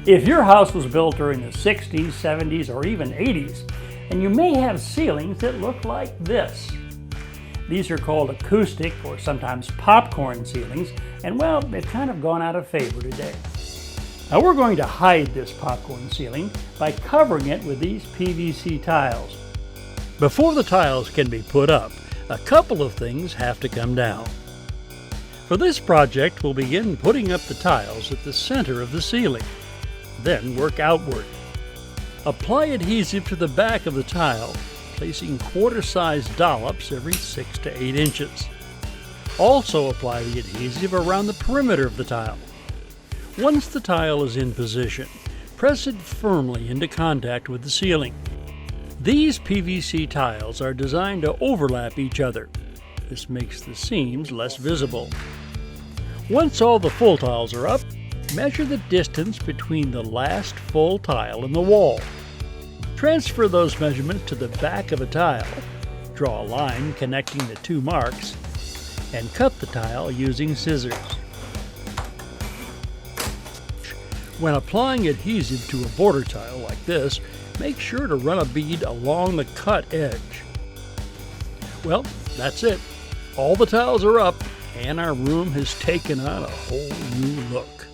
If your house was built during the 60s, 70s, or even 80s, and you may have ceilings that look like this. These are called acoustic or sometimes popcorn ceilings, and well, they've kind of gone out of favor today. Now we're going to hide this popcorn ceiling by covering it with these PVC tiles. Before the tiles can be put up, a couple of things have to come down. For this project, we'll begin putting up the tiles at the center of the ceiling, then work outward. Apply adhesive to the back of the tile, placing quarter-sized dollops every 6 to 8 inches. Also apply the adhesive around the perimeter of the tile. Once the tile is in position, press it firmly into contact with the ceiling. These PVC tiles are designed to overlap each other. This makes the seams less visible. Once all the full tiles are up, measure the distance between the last full tile and the wall. Transfer those measurements to the back of a tile, draw a line connecting the two marks, and cut the tile using scissors. When applying adhesive to a border tile like this, make sure to run a bead along the cut edge. Well, that's it. All the tiles are up, and our room has taken on a whole new look.